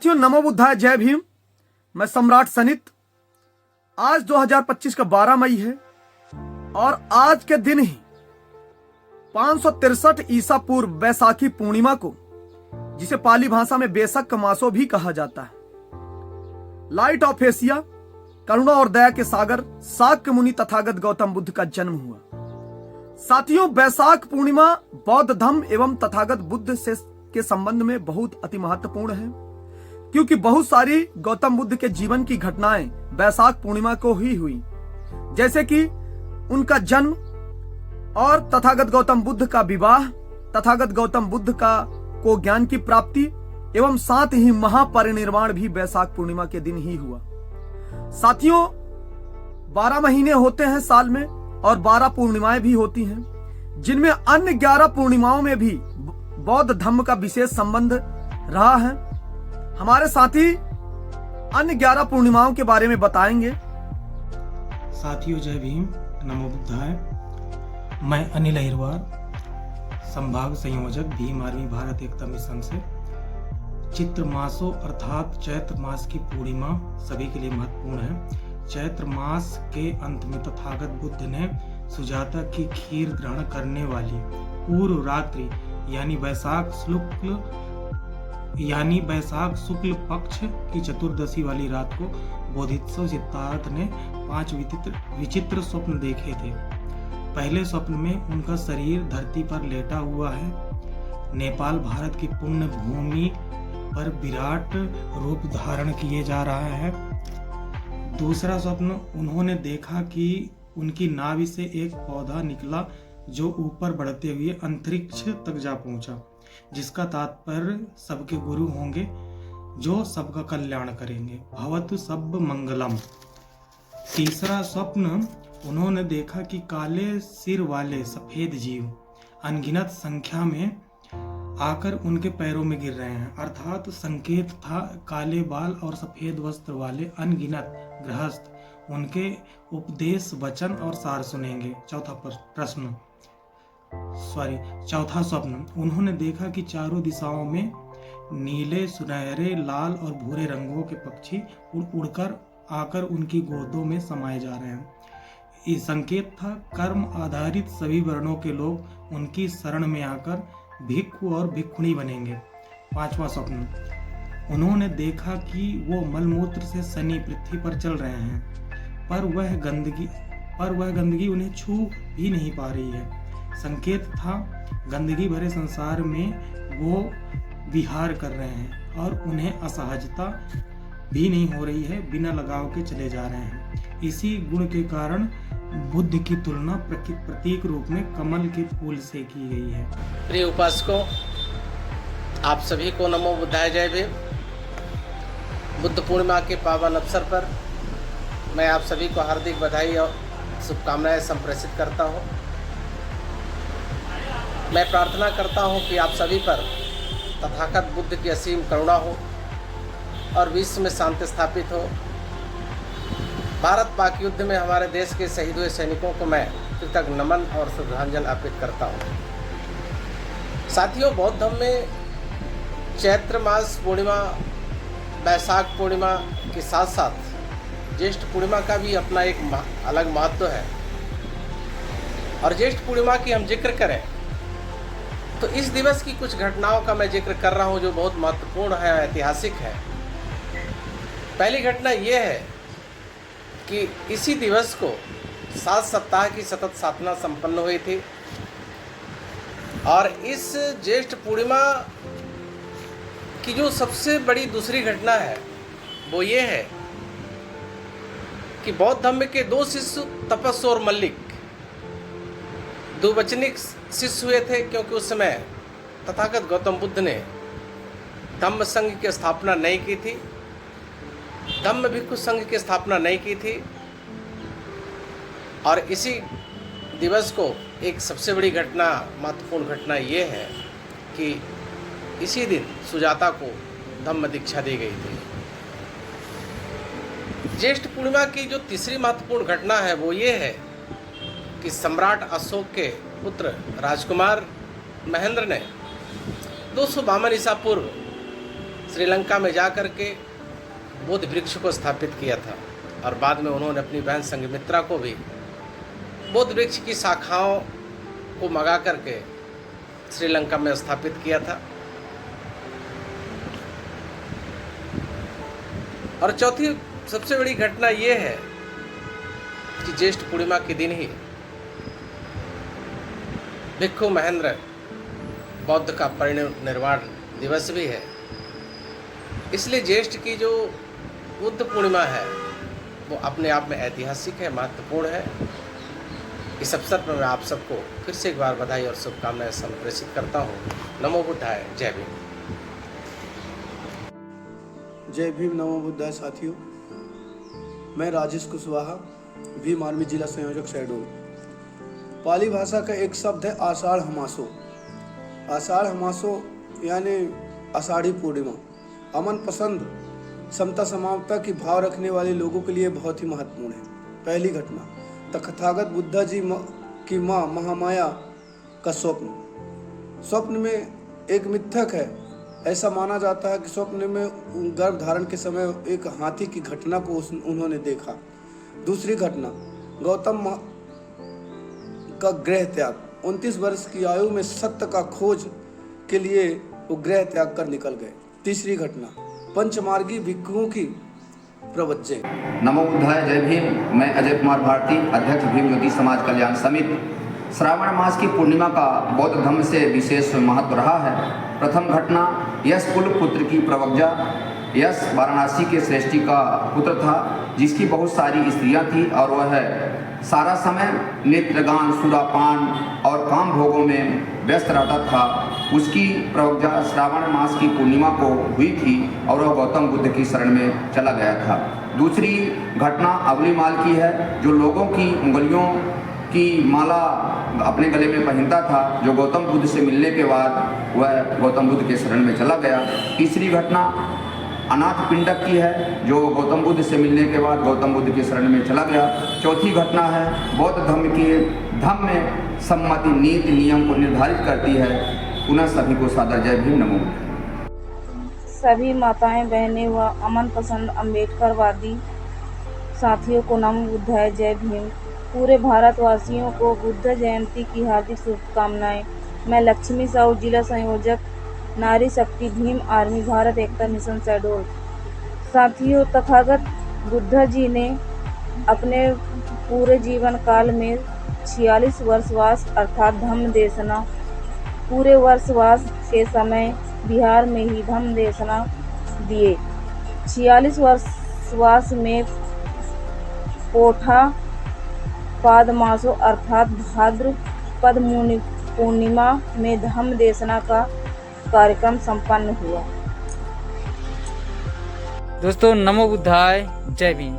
साथियों, नमो बुद्धाय, जय भीम। मैं सम्राट सनित। आज 2025 का 12 मई है और आज के दिन ही 563 ईसा पूर्व बैसाखी पूर्णिमा को, जिसे पाली भाषा में बेसक मासो भी कहा जाता है, लाइट ऑफ एशिया, करुणा और दया के सागर शाक्य मुनि तथागत गौतम बुद्ध का जन्म हुआ। साथियों, बैसाख पूर्णिमा बौद्ध धर्म एवं तथागत बुद्ध से के संबंध में बहुत अति महत्वपूर्ण है, क्योंकि बहुत सारी गौतम बुद्ध के जीवन की घटनाएं बैसाख पूर्णिमा को ही हुई, जैसे कि उनका जन्म और तथागत गौतम बुद्ध का विवाह, तथागत गौतम बुद्ध को ज्ञान की प्राप्ति एवं साथ ही महापरिनिर्वाण भी बैसाख पूर्णिमा के दिन ही हुआ। साथियों, 12 महीने होते हैं साल में और 12 पूर्णिमाएं भी होती हैं, जिनमें अन्य 11 पूर्णिमाओं में भी बौद्ध धर्म का विशेष संबंध रहा है। हमारे साथी अन्य 11 पूर्णिमाओं के बारे में बताएंगे। साथियों, जय भीम, नमो बुद्धाय। मैं अनिल अहिरवार, संभाग संयोजक, भीम आर्मी भारत एकता मिशन से। चित्र मासों अर्थात चैत्र मास की पूर्णिमा सभी के लिए महत्वपूर्ण है। चैत्र मास के अंत में तथागत बुद्ध ने सुजाता की खीर ग्रहण करने वाली पूर्व रात्रि यानी बैसाख शुक्ल पक्ष की चतुर्दशी वाली रात को बोधिसत्व सिद्धार्थ ने 5 विचित्र स्वप्न देखे थे। पहले स्वप्न में उनका शरीर धरती पर लेटा हुआ है, नेपाल भारत की पुण्य भूमि पर विराट रूप धारण किए जा रहा है। दूसरा स्वप्न उन्होंने देखा कि उनकी नाभि से एक पौधा निकला जो ऊपर बढ़ते हुए अंतरिक्ष तक जा पहुंचा, जिसका तात्पर्य सबके गुरु होंगे जो सबका कल्याण करेंगे। भवतु सब मंगलम। तीसरा स्वप्न उन्होंने देखा कि काले सिर वाले सफेद जीव अनगिनत संख्या में आकर उनके पैरों में गिर रहे हैं, अर्थात संकेत था काले बाल और सफेद वस्त्र वाले अनगिनत गृहस्थ उनके उपदेश वचन और सार सुनेंगे। चौथा स्वप्न उन्होंने देखा कि चारों दिशाओं में नीले, सुनहरे, लाल और भूरे रंगों के पक्षी उड़कर आकर उनकी गोदों में समाये जा रहे हैं। ये संकेत था कर्म आधारित सभी वर्णों के लोग उनकी शरण में आकर भिक्षु और भिक्षुणी बनेंगे। 5वां स्वप्न उन्होंने देखा कि वो मलमूत्र से सनी पृथ्वी पर चल रहे हैं, पर वह गंदगी उन्हें छू भी नहीं पा रही है। संकेत था गंदगी भरे संसार में वो विहार कर रहे हैं और उन्हें असहजता भी नहीं हो रही है, बिना लगाव के चले जा रहे हैं। इसी गुण के कारण बुद्ध की तुलना प्रतीक रूप में कमल के फूल से की गई है। प्रिय उपासकों, आप सभी को नमो बुद्धाय, जय भीम। बुद्ध पूर्णिमा के पावन अवसर पर मैं आप सभी को हार्दिक बधाई और शुभकामनाएं संप्रेषित करता हूं। मैं प्रार्थना करता हूं कि आप सभी पर तथागत बुद्ध की असीम करुणा हो और विश्व में शांति स्थापित हो। भारत पाक युद्ध में हमारे देश के शहीद हुए सैनिकों को मैं कृतज्ञ नमन और श्रद्धांजलि अर्पित करता हूँ। साथियों, बौद्ध धर्म में चैत्र मास पूर्णिमा, बैसाख पूर्णिमा के साथ साथ ज्येष्ठ पूर्णिमा का भी अपना एक अलग महत्व है। और ज्येष्ठ पूर्णिमा की हम जिक्र करें तो इस दिवस की कुछ घटनाओं का मैं जिक्र कर रहा हूँ जो बहुत महत्वपूर्ण है, ऐतिहासिक है। पहली घटना ये है कि इसी दिवस को 7 सप्ताह की सतत साधना संपन्न हुई थी। और इस ज्येष्ठ पूर्णिमा की जो सबसे बड़ी दूसरी घटना है वो ये है कि बौद्ध धर्म के 2 शिष्य तपस्वी और मल्लिक द्विवचनिक शिष्य हुए थे, क्योंकि उस समय तथागत गौतम बुद्ध ने धम्म संघ की स्थापना नहीं की थी, धम्म भिक्षु संघ की स्थापना नहीं की थी। और इसी दिवस को एक सबसे बड़ी घटना, महत्वपूर्ण घटना ये है कि इसी दिन सुजाता को धम्म दीक्षा दी गई थी। ज्येष्ठ पूर्णिमा की जो तीसरी महत्वपूर्ण घटना है वो ये है कि सम्राट अशोक के पुत्र राजकुमार महेंद्र ने 252 ईसा पूर्व श्रीलंका में जा कर के बुद्ध वृक्ष को स्थापित किया था और बाद में उन्होंने अपनी बहन संघमित्रा को भी बुद्ध वृक्ष की शाखाओं को मंगा करके श्रीलंका में स्थापित किया था। और चौथी सबसे बड़ी घटना ये है कि ज्येष्ठ पूर्णिमा के दिन ही भिक्खु महेंद्र बौद्ध का परिनिर्वाण दिवस भी है। इसलिए ज्येष्ठ की जो बुद्ध पूर्णिमा है वो अपने आप में ऐतिहासिक है, महत्वपूर्ण है। इस अवसर पर मैं आप सबको फिर से एक बार बधाई और शुभकामनाएं संप्रेषित करता हूँ। नमो बुद्धाय, जय भीम। जय भीम, नमो बुद्धाय साथियों। मैं राजेश कुशवाहा, भीम आर्मी जिला संयोजक शहडोल। पाली भाषा का एक शब्द है आषाढ़ हमासो। आषाढ़ हमासो यानी आषाढ़ी पूर्णिमा अमन पसंद, समता समानता की भाव रखने वाले लोगों के लिए बहुत ही महत्वपूर्ण है। पहली घटना, तथागत बुद्धा जी की माँ महामाया का स्वप्न में एक मिथक है। ऐसा माना जाता है कि स्वप्न में गर्भ धारण के समय एक हाथी की घटना को उन्होंने देखा। दूसरी घटना, गौतम का गृह त्याग। 29 वर्ष की आयु में सत्य का खोज के लिए वो गृह त्याग कर निकल गए। तीसरी घटना, पंचमार्गी भिक्षुओं की प्रवचन। नमो बुद्धाय, जय भीम। मैं अजय कुमार भारती, अध्यक्ष भीम ज्योति समाज कल्याण समिति। श्रावण मास की पूर्णिमा का बौद्ध धर्म से विशेष महत्व रहा है। प्रथम घटना, यश कुल पुत्र की प्रवज्जा। यश वाराणसी के श्रेष्ठी का पुत्र था जिसकी बहुत सारी स्त्रियां थी और वह सारा समय नेत्रगान, सुरापान और काम भोगों में व्यस्त रहता था। उसकी प्रवज्जा श्रावण मास की पूर्णिमा को हुई थी और वह गौतम बुद्ध की शरण में चला गया था। दूसरी घटना अबुलिमाल की है, जो लोगों की उंगलियों की माला अपने गले में पहनता था, जो गौतम बुद्ध से मिलने के बाद वह गौतम बुद्ध के शरण में चला गया। तीसरी घटना अनाथ पिंडक की है, जो गौतम बुद्ध से मिलने के बाद गौतम बुद्ध के शरण में चला गया। चौथी घटना है, बौद्ध धर्म में सम्मति नीति नियम को निर्धारित करती है। पुनः सभी को सादर जय भीम, नमो बुद्धाय। सभी माताएं, बहनें व अमन पसंद अम्बेडकरवादी साथियों को नमो बुद्धाय, जय भीम। पूरे भारतवासियों को बुद्ध जयंती की हार्दिक शुभकामनाएं। मैं लक्ष्मी साहू, जिला संयोजक नारी शक्ति भीम आर्मी भारत एकता मिशन शहडोल। साथियों, तथागत बुद्ध जी ने अपने पूरे जीवन काल में 46 वर्षवास अर्थात धम्म देशना, पूरे वर्षवास के समय बिहार में ही धम्म देशना दिए। 46 वर्षवास में पोठा पाद मासो अर्थात भाद्रपद पूर्णिमा में धम्म देशना का कार्यक्रम संपन्न हुआ। दोस्तों, नमो बुद्धाय, जय भीम।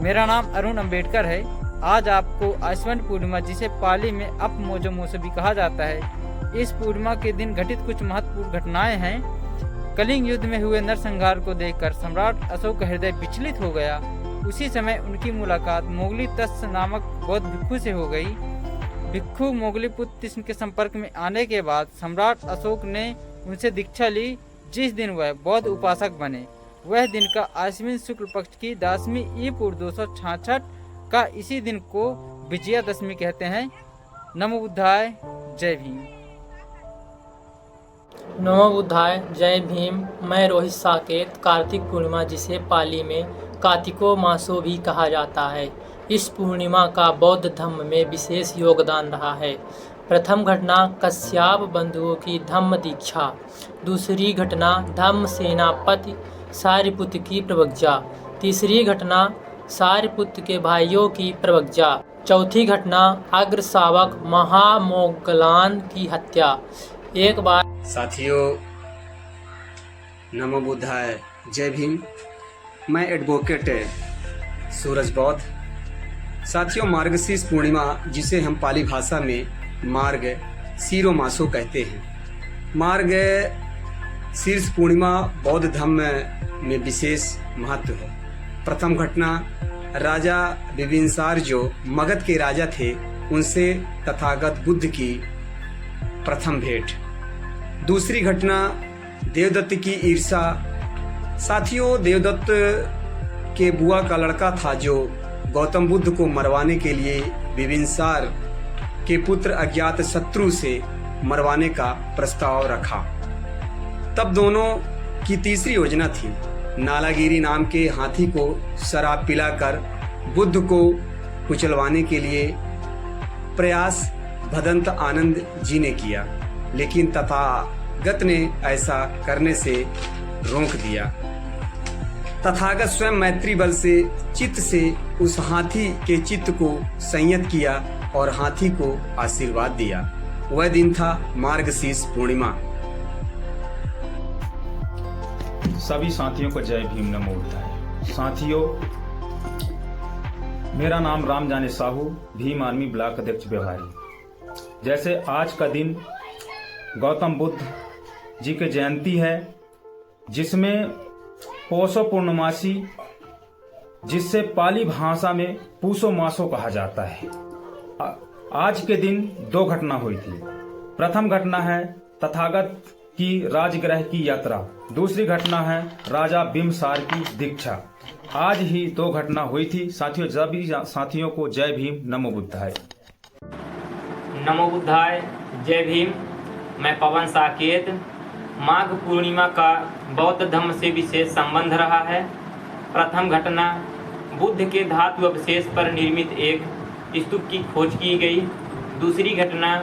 मेरा नाम अरुण अंबेडकर है। आज आपको आश्विन पूर्णिमा, जिसे पाली में अप मोजो मोसे भी कहा जाता है, इस पूर्णिमा के दिन घटित कुछ महत्वपूर्ण घटनाएं हैं। कलिंग युद्ध में हुए नरसंहार को देखकर सम्राट अशोक का हृदय विचलित हो गया। उसी समय उनकी मुलाकात मोगली तत्स नामक बौद्ध भिक्षु से हो गई। भिक्षु मोगली पुत्र तिष्ण के संपर्क में आने के बाद सम्राट अशोक ने उनसे दीक्षा ली। जिस दिन वह बौद्ध उपासक बने, वह दिन का आश्विन शुक्ल पक्ष की 10वीं ईपूर्व 266 का इसी दिन को विजयादशमी कहते हैं। नमो बुद्धाय, जय भीम। नमो बुद्धाय, जय भीम। मैं रोहित साकेत, कार्तिक पूर्णिमा, जिसे पाली में कार्तिको मासो भी कहा जाता है, इस पूर्णिमा का बौद्ध धर्म में विशेष योगदान रहा है। प्रथम घटना, कश्यप बंधुओं की धम्म दीक्षा। दूसरी घटना, धम्म सेनापति सारिपुत्र की प्रवज्जा। तीसरी घटना, सारिपुत्र के भाइयों की प्रवज्जा। चौथी घटना, अग्र शावक महामोगलान की हत्या। एक बार साथियों, नमो बुद्धाय, जय भीम। मैं एडवोकेट सूरज बौद्ध। साथियों, मार्गशीर्ष पूर्णिमा, जिसे हम पाली भाषा में मार्ग शीरो मासो कहते हैं, मार्ग शीर्ष पूर्णिमा बौद्ध धर्म में विशेष महत्व है। प्रथम घटना, राजा बिबिनसार जो मगध के राजा थे, उनसे तथागत बुद्ध की प्रथम भेंट। दूसरी घटना, देवदत्त की ईर्षा साथियों, देवदत्त के बुआ का लड़का था जो गौतम बुद्ध को मरवाने के लिए बिंबिसार के पुत्र अज्ञात शत्रु से मरवाने का प्रस्ताव रखा। तब दोनों की तीसरी योजना थी। नालागिरी नाम के हाथी को शराब पिलाकर बुद्ध को कुचलवाने के लिए प्रयास भदंत आनंद जी ने किया, लेकिन तथागत ने ऐसा करने से रोक दिया। तथागत स्वयं मैत्री बल से चित्त से उस हाथी के चित्त को संयत किया और हाथी को आशीर्वाद दिया। वह दिन था मार्गशीर्ष पूर्णिमा। सभी साथियों को जय भीम, नमो बुद्धाय। साथियों, मेरा नाम राम जाने साहू, भीम आर्मी ब्लॉक अध्यक्ष व्यवहारी। जैसे आज का दिन गौतम बुद्ध जी की जयंती है, जिसमें पोषो पूर्णमासी, जिससे पाली भाषा में पूसो मासो कहा जाता है। आज के दिन दो घटना हुई थी। प्रथम घटना है तथागत की राजगृह की यात्रा, दूसरी घटना है राजा बिंबिसार की दीक्षा। आज ही दो घटना हुई थी। साथियों, सभी साथियों को जय भीम, नमो बुद्धाय। नमो बुद्धाय, जय भीम। मैं पवन साकेत। माघ पूर्णिमा का बौद्ध धर्म से विशेष संबंध रहा है। प्रथम घटना, बुद्ध के धातु अवशेष पर निर्मित एक स्तूप की खोज की गई। दूसरी घटना,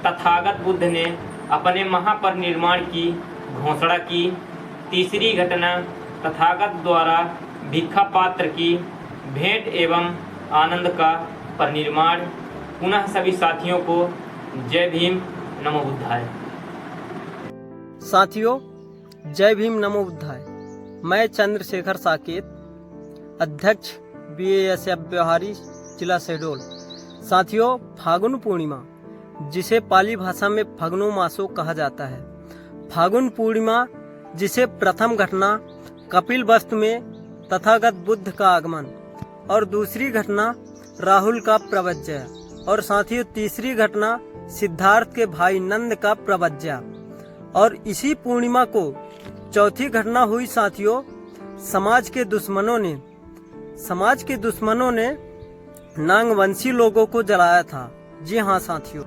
तथागत बुद्ध ने अपने महापरिनिर्वाण की घोषणा की। तीसरी घटना, तथागत द्वारा भिक्षा पात्र की भेंट एवं आनंद का परिनिर्वाण। पुनः सभी साथियों को जय भीम, नमो बुद्धाय। साथियों, जय भीम, नमो बुद्धाय। मैं चंद्रशेखर साकेत, अध्यक्ष BASF व्यवहारी, जिला शहडोल। साथियों, फागुन पूर्णिमा, जिसे पाली भाषा में फगनो मासो कहा जाता है। फागुन पूर्णिमा, जिसे प्रथम घटना कपिल वस्तु में तथागत बुद्ध का आगमन और दूसरी घटना राहुल का प्रवज्या, और साथियों तीसरी घटना सिद्धार्थ के भाई नंद का प्रवज्या, और इसी पूर्णिमा को चौथी घटना हुई साथियों समाज के दुश्मनों ने नागवंशी लोगों को जलाया था। जी हाँ साथियों।